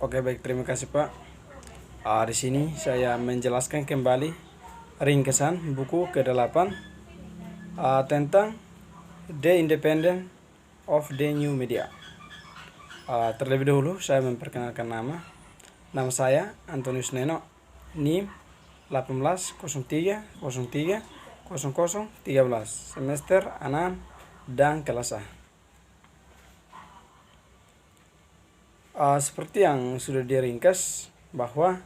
Oke, baik, terima kasih Pak. Di sini saya menjelaskan kembali ringkesan buku ke-8 tentang The Independence of the New Media. Terlebih dahulu saya memperkenalkan nama. Nama saya Antonius Neno, NIM 1803030013, semester 6 dan kelas A. Seperti yang sudah diringkas bahwa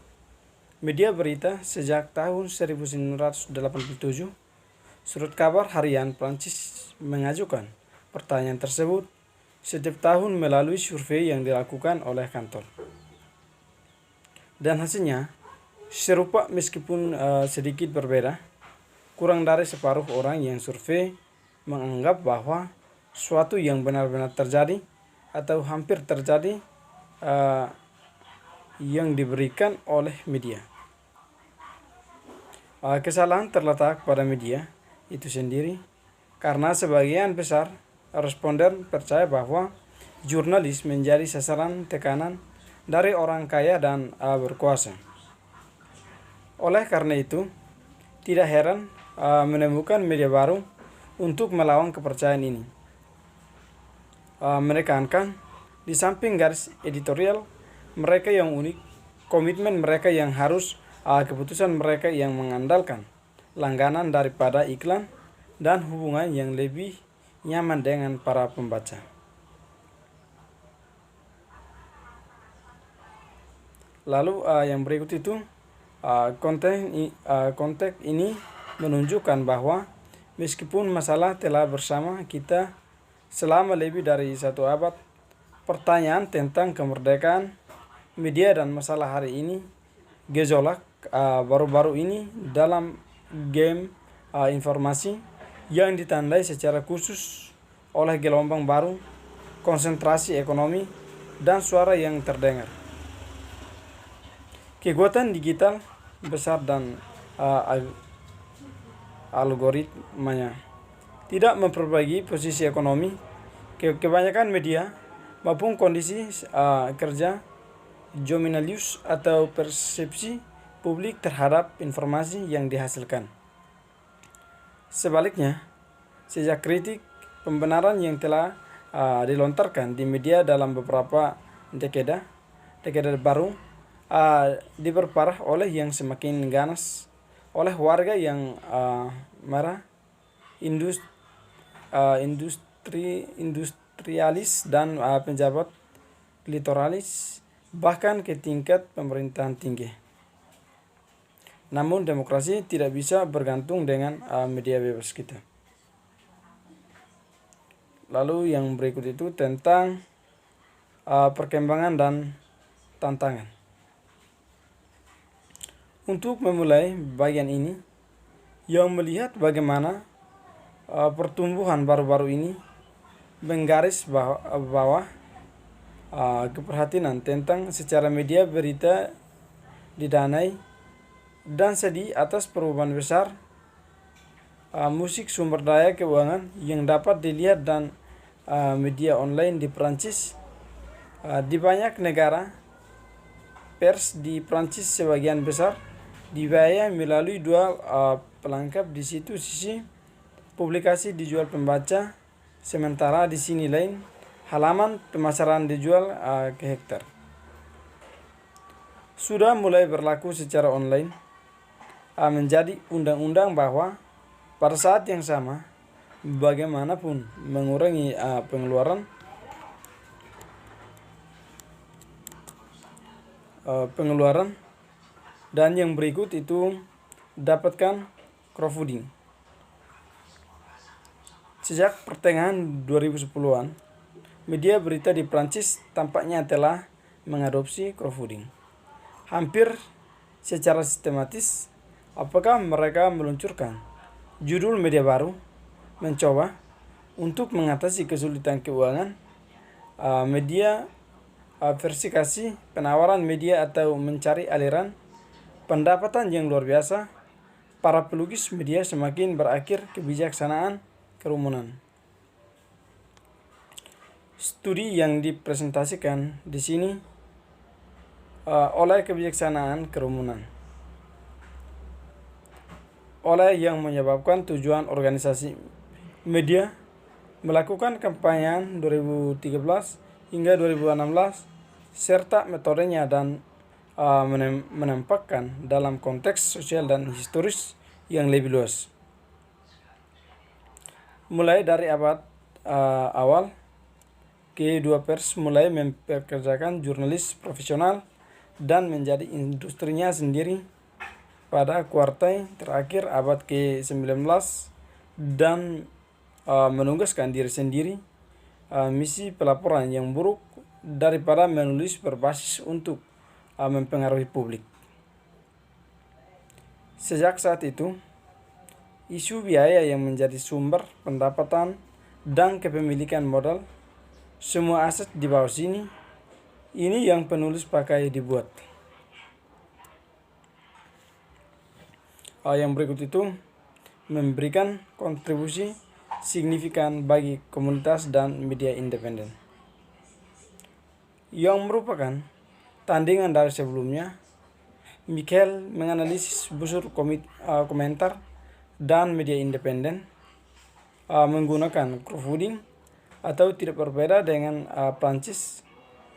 media berita sejak tahun 1987, surat kabar harian Prancis mengajukan pertanyaan tersebut setiap tahun melalui survei yang dilakukan oleh kantor. Dan hasilnya serupa meskipun sedikit berbeda. Kurang dari separuh orang yang survei menganggap bahwa suatu yang benar-benar terjadi atau hampir terjadi yang diberikan oleh media. Kesalahan terletak pada media itu sendiri, karena sebagian besar responden percaya bahwa jurnalis menjadi sasaran tekanan dari orang kaya dan berkuasa. Oleh karena itu, tidak heran menemukan media baru untuk melawan kepercayaan ini. Menekankan di samping garis editorial mereka yang unik, komitmen mereka yang harus, keputusan mereka yang mengandalkan langganan daripada iklan, dan hubungan yang lebih nyaman dengan para pembaca. Lalu yang berikut itu konteks ini menunjukkan bahwa meskipun masalah telah bersama kita selama lebih dari 1 abad, pertanyaan tentang kemerdekaan media dan masalah hari ini, gejolak baru-baru ini dalam game informasi yang ditandai secara khusus oleh gelombang baru, konsentrasi ekonomi, dan suara yang terdengar. Kekuatan digital besar dan algoritmanya tidak memperbaiki posisi ekonomi kebanyakan media maupun kondisi kerja Jominalius atau persepsi publik terhadap informasi yang dihasilkan. Sebaliknya, sejak kritik pembenaran yang telah dilontarkan di media dalam beberapa dekade baru diperparah oleh yang semakin ganas oleh warga yang marah, industrialis dan pejabat literalis, bahkan ke tingkat pemerintahan tinggi. Namun demokrasi tidak bisa bergantung dengan media bebas kita. Lalu yang berikut itu tentang perkembangan dan tantangan. Untuk memulai bagian ini, yang melihat bagaimana pertumbuhan baru-baru ini menggaris bawah keperhatian tentang secara media berita didanai dan sedih atas perubahan besar musik sumber daya keuangan yang dapat dilihat dan media online di Prancis. Di banyak negara, pers di Prancis sebagian besar dibayar melalui dua pelengkap. Di situ sisi publikasi dijual pembaca, sementara di sini lain halaman pemasaran dijual ke hektar. Sudah mulai berlaku secara online, menjadi undang-undang bahwa pada saat yang sama, bagaimanapun mengurangi pengeluaran, dan yang berikut itu dapatkan crowdfunding. Sejak pertengahan 2010-an, media berita di Prancis tampaknya telah mengadopsi crowdfunding hampir secara sistematis. Apakah mereka meluncurkan judul media baru, mencoba untuk mengatasi kesulitan keuangan media, diversifikasi penawaran media, atau mencari aliran pendapatan yang luar biasa? Para pelukis media semakin berakhir kebijaksanaan kerumunan. Studi yang dipresentasikan di sini oleh kebijaksanaan kerumunan, oleh yang menyebabkan tujuan organisasi media melakukan kampanye 2013 hingga 2016 serta metodenya dan menempatkan dalam konteks sosial dan historis yang lebih luas. Mulai dari abad awal, K2 Pers mulai mempekerjakan jurnalis profesional dan menjadi industrinya sendiri pada kuartal terakhir abad ke-19 dan menugaskan diri sendiri misi pelaporan yang buruk daripada menulis berbasis untuk mempengaruhi publik. Sejak saat itu, isu biaya yang menjadi sumber pendapatan dan kepemilikan modal semua aset di bawah sini, ini yang penulis pakai dibuat. Yang berikut itu memberikan kontribusi signifikan bagi komunitas dan media independen. Yang merupakan tandingan dari sebelumnya, Michael menganalisis busur komentar dan media independen menggunakan crowdfunding atau tidak berbeda dengan Prancis.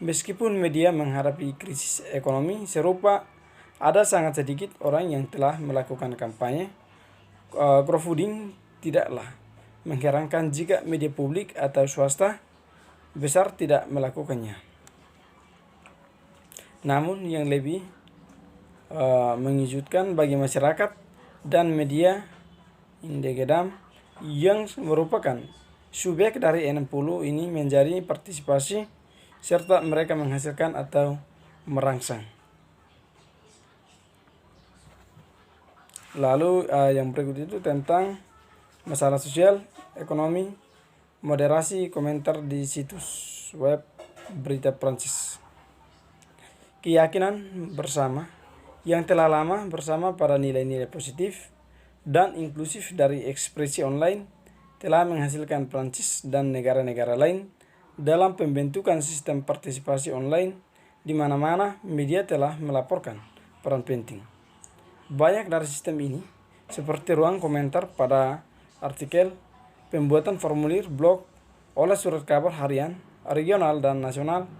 Meskipun media menghadapi krisis ekonomi serupa, ada sangat sedikit orang yang telah melakukan kampanye. Crowdfunding tidaklah mengherankan jika media publik atau swasta besar tidak melakukannya. Namun yang lebih mengejutkan bagi masyarakat dan media independen yang merupakan subjek dari 60 ini menjadi partisipasi serta mereka menghasilkan atau merangsang. Lalu yang berikut itu tentang masalah sosial, ekonomi, moderasi komentar di situs web berita Prancis. Keyakinan bersama yang telah lama bersama pada nilai-nilai positif dan inklusif dari ekspresi online telah menghasilkan Prancis dan negara-negara lain dalam pembentukan sistem partisipasi online di mana-mana media telah melaporkan peran penting. Banyak dari sistem ini, seperti ruang komentar pada artikel, pembuatan formulir blog, oleh surat kabar harian, regional dan nasional,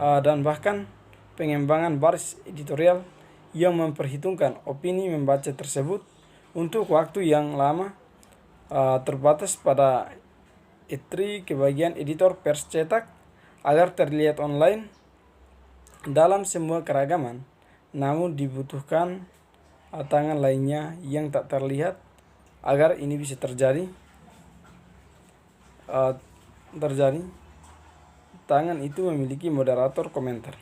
dan bahkan pengembangan baris editorial yang memperhitungkan opini membaca tersebut untuk waktu yang lama terbatas pada E3 ke bagian editor pers cetak agar terlihat online dalam semua keragaman, namun dibutuhkan tangan lainnya yang tak terlihat agar ini bisa terjadi. Tangan itu memiliki moderator komentar.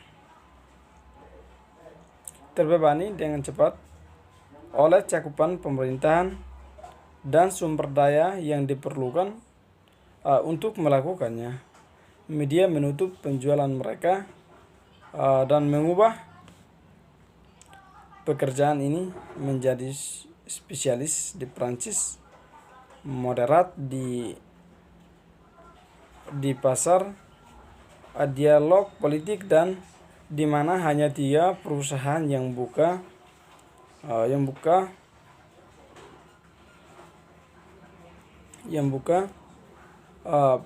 Terbebani dengan cepat oleh cakupan pemerintahan dan sumber daya yang diperlukan untuk melakukannya. Media menutup penjualan mereka dan mengubah pekerjaan ini menjadi spesialis di Prancis, moderat di pasar, dialog politik, dan di mana hanya 3 perusahaan yang buka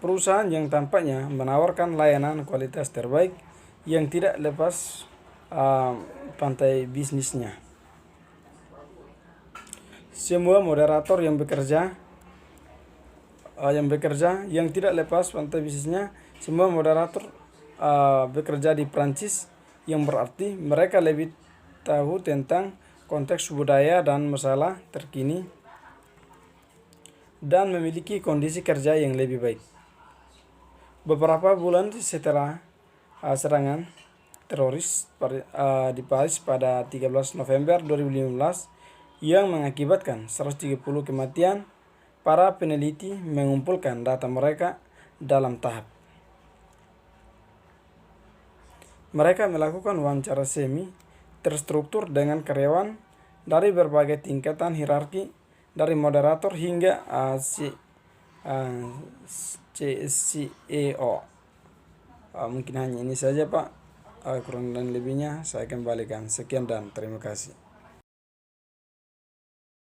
perusahaan yang tampaknya menawarkan layanan kualitas terbaik yang tidak lepas pantai bisnisnya. Semua moderator yang bekerja yang tidak lepas pantai bisnisnya, semua moderator bekerja di Prancis, yang berarti mereka lebih tahu tentang konteks budaya dan masalah terkini dan memiliki kondisi kerja yang lebih baik. Beberapa bulan setelah serangan teroris di Paris pada 13 November 2015 yang mengakibatkan 130 kematian, para peneliti mengumpulkan data mereka dalam tahap. Mereka melakukan wawancara semi terstruktur dengan karyawan dari berbagai tingkatan hierarki, dari moderator hingga CEO. Mungkin hanya ini saja, Pak. Kurang dan lebihnya saya kembalikan. Sekian dan terima kasih.